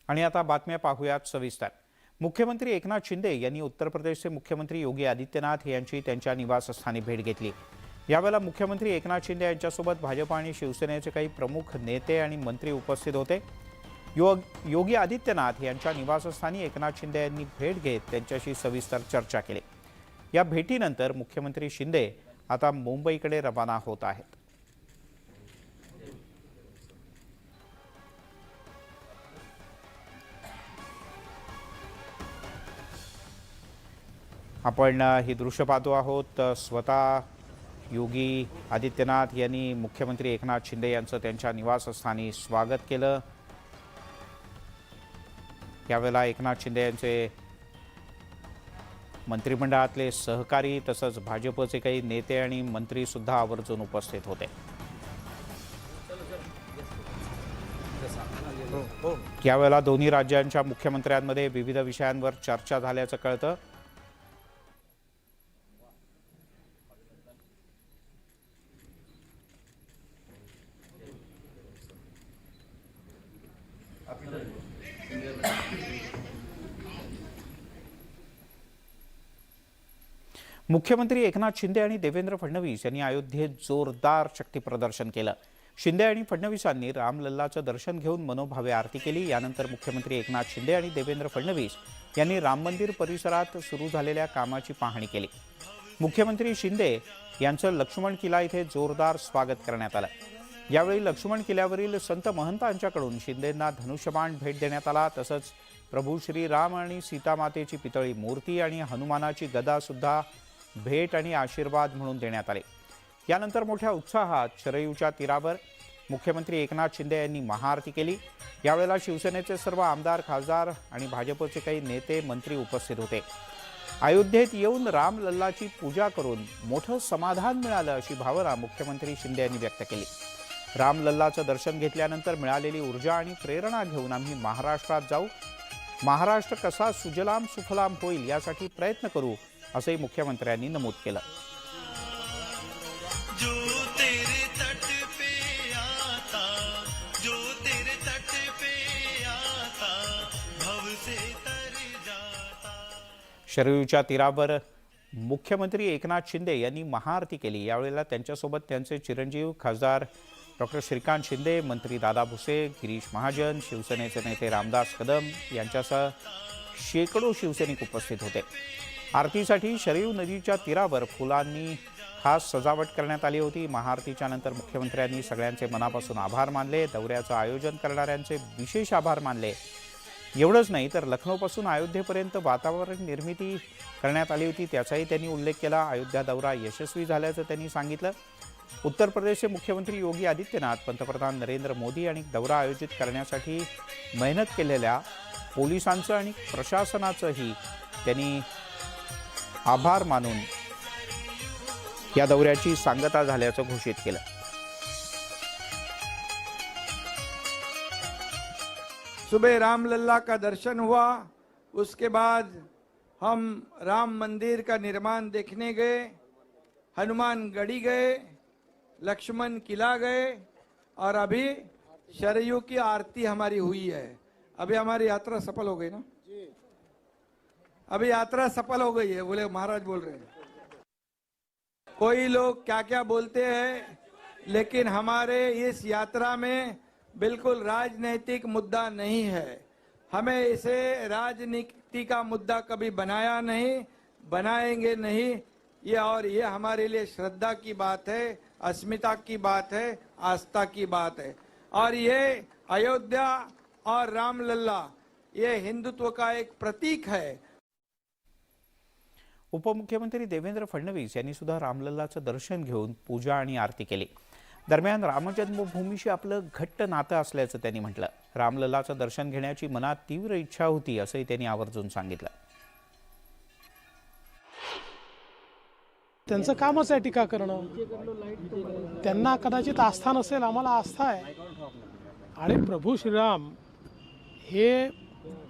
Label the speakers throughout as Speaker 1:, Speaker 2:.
Speaker 1: आणि आता बातम्या पाहूयात सविस्तर। मुख्यमंत्री एकनाथ शिंदे यांनी उत्तर प्रदेशचे मुख्यमंत्री योगी आदित्यनाथ यांची त्यांच्या निवासस्थानी भेट घेतली। यावेळेला मुख्यमंत्री एकनाथ शिंदे यांच्यासोबत भाजप आणि शिवसेनेचे काही प्रमुख नेते आणि मंत्री उपस्थित होते। योगी आदित्यनाथ यांच्या निवासस्थानी एकनाथ शिंदे यांनी भेट घेत त्यांच्याशी सविस्तर चर्चा केली। या भेटीनंतर मुख्यमंत्री शिंदे आता मुंबईकडे रवाना होत आहेत। आपण ही दृश्य पाहतो आहोत। स्वतः योगी आदित्यनाथ यांनी मुख्यमंत्री एकनाथ शिंदे यांचं त्यांच्या निवासस्थानी स्वागत केलं। यावेळेला एकनाथ शिंदे यांचे मंत्रिमंडळातले सहकारी तसंच भाजपचे काही नेते आणि मंत्री सुद्धा आवर्जून उपस्थित होते। यावेळेला दोन्ही राज्यांच्या मुख्यमंत्र्यांमध्ये विविध विषयांवर चर्चा झाल्याचं कळतं। मुख्यमंत्री एकनाथ शिंदे आणि देवेंद्र फडणवीस यांनी अयोध्येत जोरदार शक्ती प्रदर्शन केलं। शिंदे आणि फडणवीसांनी रामलल्लाचं दर्शन घेऊन मनोभावे आरती केली। यानंतर मुख्यमंत्री एकनाथ शिंदे आणि देवेंद्र फडणवीस यांनी राम मंदिर परिसरात सुरू झालेल्या कामाची पाहणी केली। मुख्यमंत्री शिंदे यांचं लक्ष्मण किला इथे जोरदार स्वागत करण्यात आलं। यावेळी लक्ष्मण किल्ल्यावरील संत महंतांच्याकडून शिंदेंना धनुष्यबाण भेट देण्यात आला। तसंच प्रभू श्री राम आणि सीता मातेची पितळी मूर्ती आणि हनुमानाची गदा सुद्धा भेट आणि आशीर्वाद म्हणून देण्यात आले। यानंतर मोठ्या उत्साहात शरयूच्या तीरावर मुख्यमंत्री एकनाथ शिंदे यांनी महाआरती केली। यावेळेला शिवसेनेचे सर्व आमदार, खासदार आणि भाजपचे काही नेते, मंत्री उपस्थित होते। अयोध्येत येऊन रामलल्लाची पूजा करून मोठं समाधान मिळालं अशी भावना मुख्यमंत्री शिंदे यांनी व्यक्त केली। रामलल्लाचं दर्शन घेतल्यानंतर मिळालेली ऊर्जा आणि प्रेरणा घेऊन आम्ही महाराष्ट्रात जाऊ, महाराष्ट्र कसा सुजलाम सुफलाम होईल यासाठी प्रयत्न करू असंही मुख्यमंत्र्यांनी नमूद केलं। शरयूच्या तीरावर मुख्यमंत्री एकनाथ शिंदे यांनी महाआरती केली। यावेळेला त्यांच्यासोबत त्यांचे चिरंजीव खासदार डॉक्टर श्रीकांत शिंदे, मंत्री दादा भुसे, गिरीश महाजन, शिवसेनेचे नेते रामदास कदम यांच्यासह शेकडो शिवसैनिक उपस्थित होते। आरतीसाठी शरयू नदीच्या तीरावर फुलांनी खास सजावट करण्यात आली होती। महाआरतीच्या नंतर मुख्यमंत्र्यांनी सगळ्यांचे मनापासून आभार मानले। दौऱ्याचं आयोजन करणाऱ्यांचे विशेष आभार मानले। एवढंच नाही तर लखनौपासून अयोध्येपर्यंत वातावरण निर्मिती करण्यात आली होती, त्याचाही त्यांनी उल्लेख केला। अयोध्या दौरा यशस्वी झाल्याचं त्यांनी सांगितलं। उत्तर प्रदेशचे मुख्यमंत्री योगी आदित्यनाथ, पंतप्रधान नरेंद्र मोदी आणि दौरा आयोजित करण्यासाठी मेहनत केलेल्या पोलिसांचं आणि प्रशासनाचंही त्यांनी आभार मानून या दौऱ्याची सांगता झाल्याचं घोषित केलं।
Speaker 2: सुबह रामलल्ला का दर्शन हुआ, उसके बाद हम राम मंदिर का निर्माण देखने गए, हनुमान गढ़ी गए, लक्ष्मण किला गए और अभी शरयू की आरती हमारी हुई है। अभी हमारी यात्रा सफल हो गई ना जी? अभी यात्रा सफल हो गई है, बोले महाराज बोल रहे हैं। कोई लोग क्या क्या बोलते हैं, लेकिन हमारे इस यात्रा में बिल्कुल राजनीतिक मुद्दा नहीं है। हमें इसे राजनीति का मुद्दा कभी बनाया नहीं, बनाएंगे नहीं। ये हमारे लिए श्रद्धा की बात है, अस्मिता की बात है, आस्था की बात है। और ये अयोध्या और रामलल्ला ये हिंदुत्व का एक प्रतीक है।
Speaker 1: उपमुख्यमंत्री देवेंद्र फडणवीस यांनी सुद्धा रामलल्लाचं दर्शन घेऊन पूजा आणि आरती केली। दरम्यान रामजन्मभूमीशी आपलं घट्ट नातं असल्याचं त्यांनी म्हटलं। रामलल्लाचं दर्शन घेण्याची मनात तीव्र इच्छा होती असंही त्यांनी आवर्जून सांगितलं।
Speaker 3: त्यांचं कामच आहे टीका करणं। त्यांना कदाचित आस्था नसेल, आम्हाला आस्था आहे। आणि प्रभू श्रीराम हे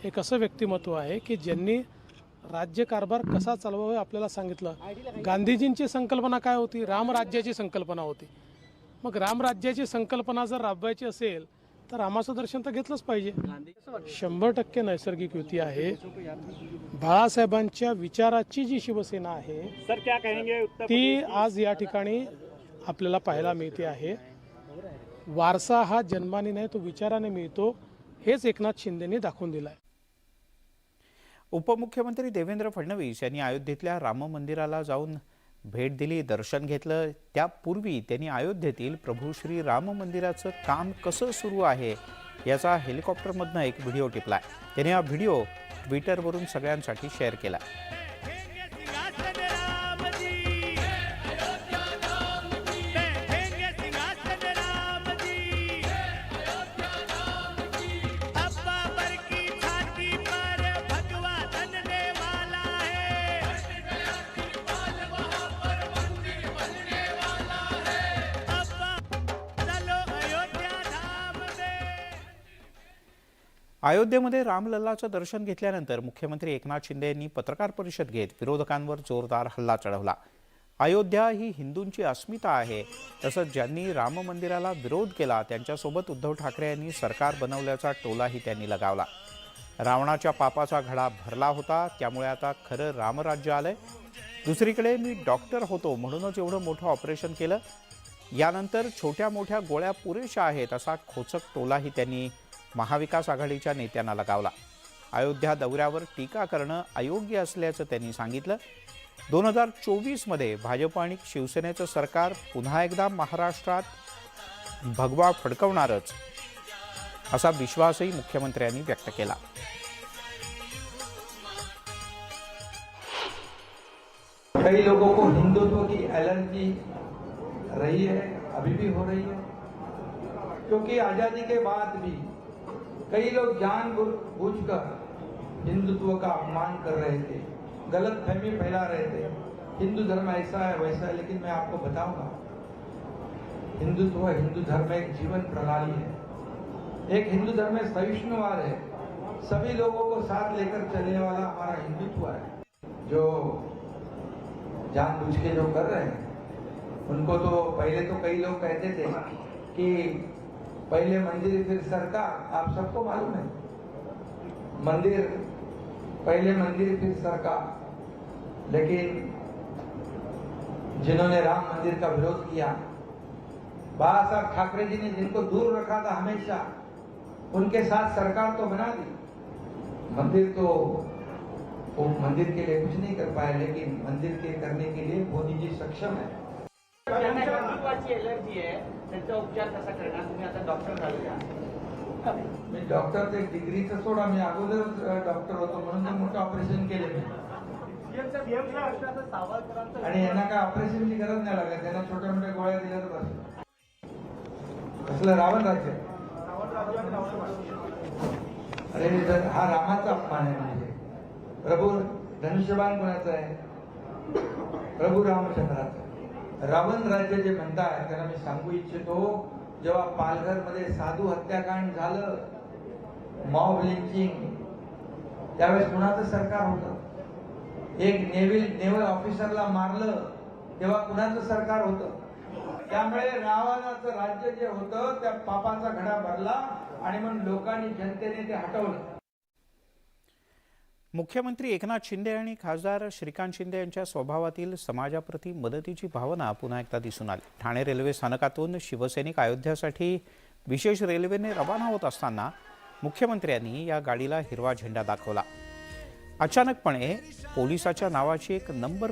Speaker 3: एक असं व्यक्तिमत्व आहे की ज्यांनी राज्यकारभार कसा चालवावा हे आपल्याला सांगितलं। गांधीजींची संकल्पना काय होती? रामराज्याची संकल्पना होती। मग रामराज्याची संकल्पना जर राबवायची असेल तर रामाचं दर्शन तर घेतलंच पाहिजे. 100% नैसर्गिक युती आहे. बाळासाहेबांच्या विचाराची जी शिवसेना आहे
Speaker 4: सर क्या कहेंगे
Speaker 3: ती आज या ठिकाणी आपल्याला पाहायला मिळते आहे. वारसा हा जन्माने नाही तो विचाराने मिळतो, हेच एकनाथ शिंदेने दाखवून दिलं आहे.
Speaker 1: उपमुख्यमंत्री देवेंद्र फडणवीस यांनी अयोध्येतल्या राम मंदिराला जाऊन भेट दिली, दर्शन घेतलं. त्यापूर्वी त्यांनी अयोध्येतील प्रभू श्री राम मंदिराचं काम कसं सुरू आहे याचा हेलिकॉप्टरमधनं एक व्हिडिओ टिपलाय. त्याने हा व्हिडिओ ट्विटरवरून सगळ्यांसाठी शेअर केला. अयोध्येमध्ये रामलल्लाचं दर्शन घेतल्यानंतर मुख्यमंत्री एकनाथ शिंदे यांनी पत्रकार परिषद घेत विरोधकांवर जोरदार हल्ला चढवला. अयोध्या ही हिंदूंची अस्मिता आहे, तसंच ज्यांनी राम मंदिराला विरोध केला त्यांच्यासोबत उद्धव ठाकरे यांनी सरकार बनवल्याचा टोलाही त्यांनी लगावला. रावणाच्या पापाचा घडा भरला होता, त्यामुळे आता खरं रामराज्य आलंय. दुसरीकडे मी डॉक्टर होतो म्हणूनच एवढं मोठं ऑपरेशन केलं, यानंतर छोट्या मोठ्या गोळ्या पुरेशा आहेत असा खोचक टोलाही त्यांनी महाविकास आघाडीच्या नेत्यांना लगावला. अयोध्या दौऱ्यावर टीका करणं अयोग्य असल्याचं त्यांनी सांगितलं. 2024मध्ये भाजप आणि शिवसेनेचं सरकार पुन्हा एकदा महाराष्ट्रात भगवा फडकवणारच असा विश्वासही मुख्यमंत्र्यांनी व्यक्त केला.
Speaker 2: कई लोगों को हिंदुत्व की एलर्जी रही है, अभी भी हो रही है, क्योंकि आजादी के बाद भी कई लोग जानबूझकर हिंदुत्व का अपमान कर रहे थे, गलत फहमी फैला रहे थे. हिंदू धर्म ऐसा है वैसा है, लेकिन मैं आपको बताऊंगा हिंदुत्व हिंदू धर्म एक जीवन प्रणाली है. एक हिंदू धर्म में सहिष्णुवाद है, सभी लोगों को साथ लेकर चलने वाला हमारा हिंदुत्व है. जो जानबूझ के जो कर रहे हैं उनको तो पहले तो कई लोग कहते थे कि पहले मंदिर फिर सरकार. आप सबको मालूम है, मंदिर पहले मंदिर फिर सरकार. लेकिन जिन्होंने राम मंदिर का विरोध किया, बाला साहब ठाकरे जी ने जिनको दूर रखा था हमेशा, उनके साथ सरकार तो बना दी. मंदिर तो वो मंदिर के लिए कुछ नहीं कर पाए, लेकिन मंदिर के करने के लिए मोदी जी सक्षम है.
Speaker 4: एलर्जी आहे, त्याचा उपचार कसा करणार? तुम्ही आता डॉक्टर झाले.
Speaker 2: मी डॉक्टर एक डिग्रीचं सोडा, मी अगोदर डॉक्टर होतो म्हणून ते मोठं ऑपरेशन केले मी. आणि यांना काय ऑपरेशनची गरज नाही लागत, त्यांना छोट्या मोठ्या गोळ्या दिल्या तर बस. कसलं रावण राज्य? अरे हा रामाचा अपमान आहे. म्हणजे प्रभू धनुष्यबाण कोणाचा आहे? प्रभू रामचंद्राचा. रावण राज्य जे म्हणतात त्यांना मी सांगू इच्छितो, जेव्हा पालघरमध्ये साधू हत्याकांड झालं, मॉब लिंचिंग, त्यावेळेस कुणाचं सरकार होतं? एक नेव्हल ऑफिसरला मारलं तेव्हा कुणाचं सरकार होतं? त्यामुळे रावणाचं राज्य जे होतं त्या पापाचा घडा भरला आणि मग लोकांनी जनतेने ते हटवलं.
Speaker 1: मुख्यमंत्री एकनाथ शिंदे आणि खासदार श्रीकांत शिंदे यांच्या स्वभावातील समाजाप्रती मदतीची भावना पुन्हा एकदा दिसून आली. ठाणे रेल्वे स्थानकातून शिवसैनिक अयोध्यासाठी विशेष रेल्वेने रवाना होत असताना मुख्यमंत्र्यांनी या गाडीला हिरवा झेंडा दाखवला. अचानकपणे पोलिसाच्या नावाची एक नंबर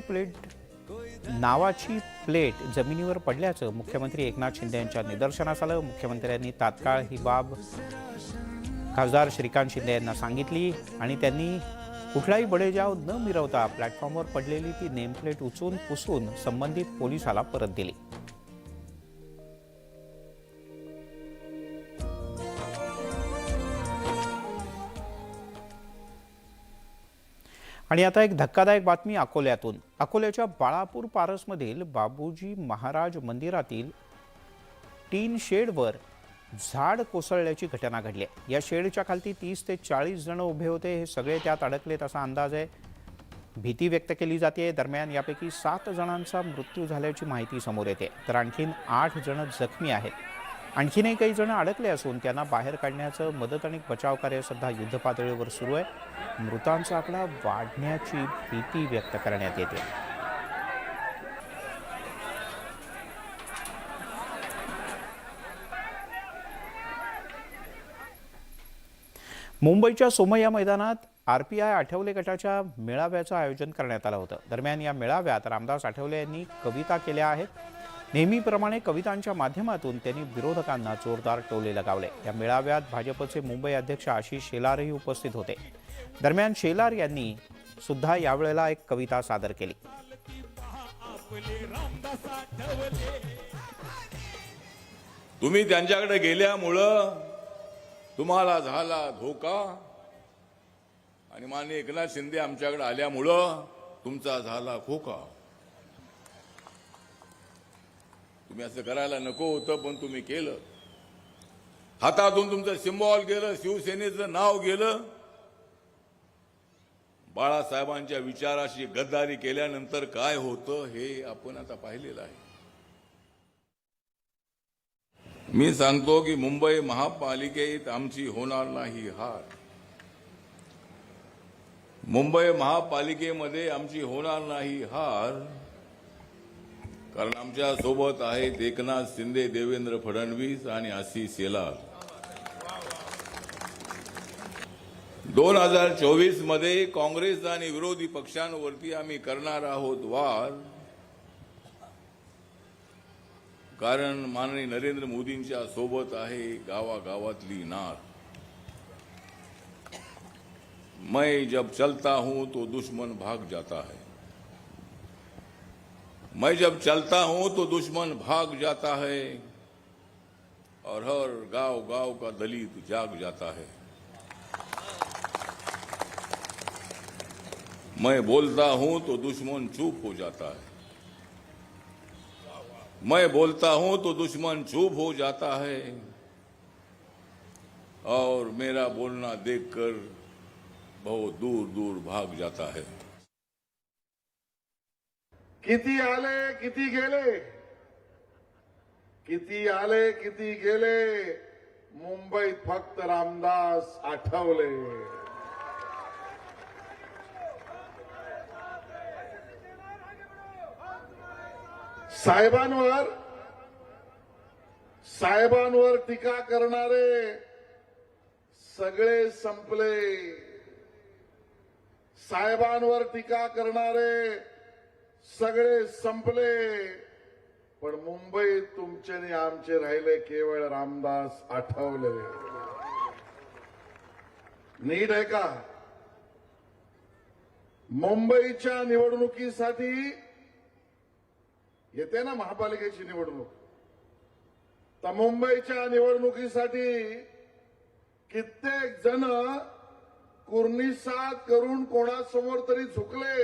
Speaker 1: प्लेट जमिनीवर पडल्याचं मुख्यमंत्री एकनाथ शिंदे यांच्या निदर्शनास आलं. मुख्यमंत्र्यांनी तात्काळ ही बाब खासदार श्रीकांत शिंदे यांना सांगितली आणि त्यांनी कुठलाही बडेजाव न मिरवता प्लॅटफॉर्मवर पडलेली ती नेमप्लेट उचलून पुसून संबंधित पोलिसाला परत दिली. आणि आता एक धक्कादायक बातमी अकोल्यातून. अकोल्याच्या बाळापूर पारसमधील बाबूजी महाराज मंदिरातील टीन शेडवर झाड कोसळल्याची घटना घडली. या शेडच्या खालती 30 ते 40 जण उभे होते. हे सगळे त्यात अडकलेत असा अंदाज आहे. भीती व्यक्त केली जाते. दरम्यान यापैकी 7 जणांचा मृत्यू झाल्याची माहिती समोर येते, तर आणखीन 8 जण जखमी आहेत. आणखीनही काही जण अडकले असून त्यांना बाहेर काढण्याचं मदत आणि बचाव कार्य सध्या युद्धपातळीवर सुरू आहे. मृतांचा आकडा वाढण्याची भीती व्यक्त करण्यात येते. मुंबईच्या सोमय्या मैदानात आरपीआय आठवले गटाच्या मेळाव्याचं आयोजन करण्यात आलं होतं. दरम्यान या मेळाव्यात रामदास आठवले यांनी कविता केल्या आहेत. नेहमीप्रमाणे कवितांच्या माध्यमातून त्यांनी विरोधकांना जोरदार टोले लगावले. या मेळाव्यात भाजपचे मुंबई अध्यक्ष आशिष शेलारही उपस्थित होते. दरम्यान शेलार यांनी सुद्धा यावेळेला एक कविता सादर केली.
Speaker 5: तुम्ही त्यांच्याकडे गेल्यामुळं तुम्हाला झाला धोका आणि माननीय एकनाथ शिंदे आमच्याकडे आल्यामुळं तुमचा झाला खोका. तुम्ही असं करायला नको होतं, पण तुम्ही केलं. हातातून तुमचं सिम्बॉल गेलं, शिवसेनेचं नाव गेलं. बाळासाहेबांच्या विचाराशी गद्दारी केल्यानंतर काय होतं हे आपण आता पाहिलेलं आहे. मी सांगतो की मुंबई महापालिकेत आमची होणार नाही हार. मुंबई महापालिकेमध्ये आमची होणार नाही हार, कारण आमच्या सोबत आहेत एकनाथ शिंदे, देवेंद्र फडणवीस आणि आशिष शेलार. 2024 मध्ये काँग्रेस आणि विरोधी पक्षांवरती आम्ही करणार आहोत वार, कारण माननीय नरेंद्र मोदींच्या सोबत आहे गावागावातली नार. मैं जब चलता हूं तो दुश्मन भाग जाता है. मैं जब चलता हूं तो दुश्मन भाग जाता है और हर गांव गांव का दलित जाग जाता है. मैं बोलता हूं तो दुश्मन चुप हो जाता है. मैं बोलता हूं तो दुश्मन चुप हो जाता है और मेरा बोलना देखकर बहुत दूर दूर भाग जाता है.
Speaker 6: किती आले किती गेले, किती आले किती गेले, मुंबईत फक्त रामदास आठवले. साहेबांवर टीका करणारे सगळे संपले. साहेबांवर टीका करणारे सगळे संपले, पण मुंबईत तुमचे आणि आमचे राहिले केवळ रामदास आठवले. नीट आहे का? मुंबईच्या निवडणुकीसाठी येते ना महापालिकेची निवडणूक, तर मुंबईच्या निवडणुकीसाठी कित्येक जण कुर्निसात करून कोणासमोर तरी झुकले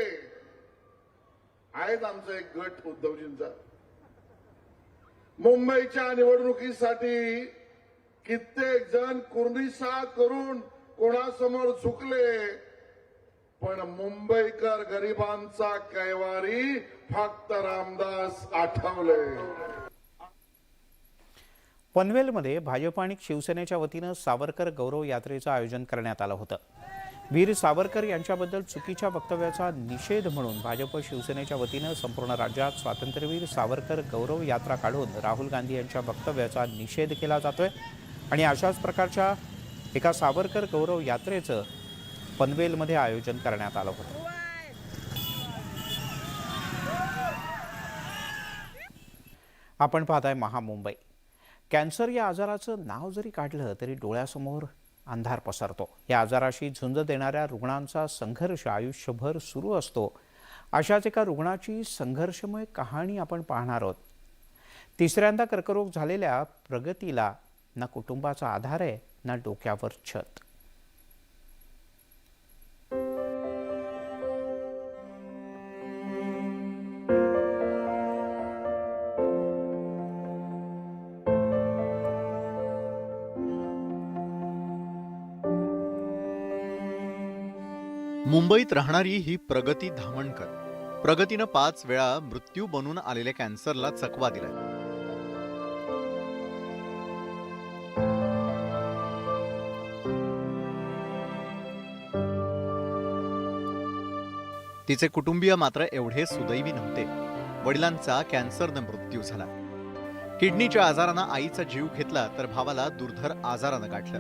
Speaker 6: आहेत. आमचा एक गट उद्धवजींचा मुंबईच्या निवडणुकीसाठी कित्येक जण कुर्निसात करून कोणासमोर झुकले, पण मुंबईकर गरिबांचा कैवारी फक्त रामदास आठवले.
Speaker 1: पनवेलमध्ये भाजप आणि शिवसेनेच्या वतीनं सावरकर गौरव यात्रेचं आयोजन करण्यात आलं होतं. वीर सावरकर यांच्याबद्दल चुकीच्या वक्तव्याचा निषेध म्हणून भाजप शिवसेनेच्या वतीनं संपूर्ण राज्यात स्वातंत्र्यवीर सावरकर गौरव यात्रा काढून राहुल गांधी यांच्या वक्तव्याचा निषेध केला जातोय. आणि अशाच प्रकारच्या एका सावरकर गौरव यात्रेचं पनवेलमध्ये आयोजन करण्यात आलं होतं. आपण पाहताय महामुंबई. कॅन्सर या आजाराचं नाव जरी काढलं तरी डोळ्यासमोर अंधार पसरतो. या आजाराशी झुंज देणाऱ्या रुग्णांचा संघर्ष आयुष्यभर सुरू असतो. अशाच एका रुग्णाची संघर्षमय कहाणी आपण पाहणार आहोत. तिसऱ्यांदा कर्करोग झालेल्या प्रगतीला ना कुटुंबाचा आधार आहे ना डोक्यावर छत.
Speaker 7: मुंबईत राहणारी ही प्रगती धामणकर. प्रगतीनं 5 वेळा मृत्यू बनून आलेल्या कॅन्सरला चकवा दिलाय. तिचे कुटुंबीय मात्र एवढे सुदैवी नव्हते. वडिलांचा कॅन्सरनं मृत्यू झाला. किडनीच्या आजारानं आईचा जीव घेतला तर भावाला दुर्धर आजारानं गाठलं.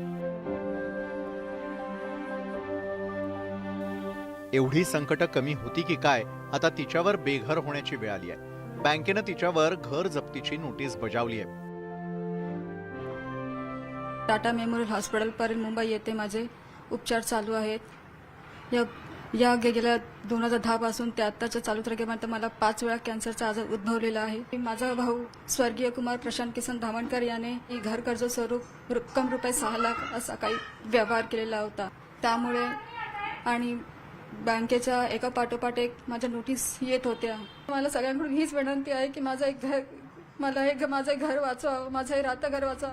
Speaker 7: एवढी संकट कमी होती की काय, आता तिच्यावर बेघर होण्याची वेळ आली आहे. बँकेनं तिच्यावर घर जप्तीची नोटीस बजावली आहे.
Speaker 8: टाटा मेमोरियल हॉस्पिटल पर्यंत मुंबई येथे माझे उपचार चालू आहेत. गेल्या 2010 पासून ते आत्ताच्या चालू तारखेपर्यंत मला 5 वेळा कॅन्सरचा आजार उद्भवलेला आहे. माझा भाऊ स्वर्गीय कुमार प्रशांत किसन धामणकर याने घर कर्ज स्वरूप रक्कम रुपये 6 लाख असा काही व्यवहार केलेला होता. त्यामुळे आणि बँकेच्या एका पाठोपाठ एक माझ्या नोटीस येत होत्या. मला सगळ्यांकडून हीच विनंती आहे की माझं एक घर वाचवा, माझं हे राहतं घर वाचवा.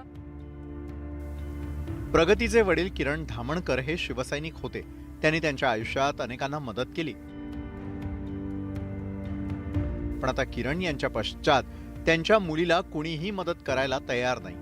Speaker 7: प्रगतीचे वडील किरण धामणकर हे शिवसैनिक होते. त्यांनी त्यांच्या आयुष्यात अनेकांना मदत केली. पण आता किरण यांच्या पश्चात त्यांच्या मुलीला कुणीही मदत करायला तयार नाही.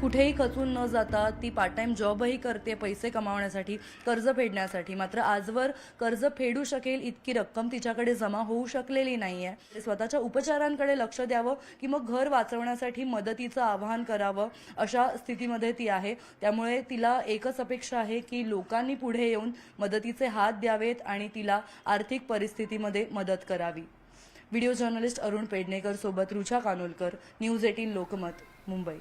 Speaker 9: कुठेही खचून न जाता ती पार्ट टाइम जॉबही करते पैसे कमावण्यासाठी, कर्ज फेडण्यासाठी. मात्र आजवर कर्ज फेडू शकेल इतकी रक्कम तिच्याकडे जमा होऊ शकलेली नाहीये. स्वतःच्या उपचारांकडे लक्ष द्यावं की मग घर वाचवण्यासाठी मदतीचं आवाहन करावं, अशा स्थितीमध्ये ती आहे. त्यामुळे तिला एकच अपेक्षा आहे की लोकांनी पुढे येऊन मदतीचे हात द्यावेत आणि तिला आर्थिक परिस्थितीमध्ये मदत करावी. व्हिडिओ जर्नलिस्ट अरुण पेडणेकर सोबत रुचा कानोलकर, न्यूज 18 लोकमत, मुंबई.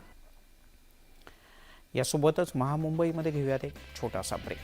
Speaker 1: यासोबतच महामुंबईमध्ये घेऊयात एक छोटासा ब्रेक.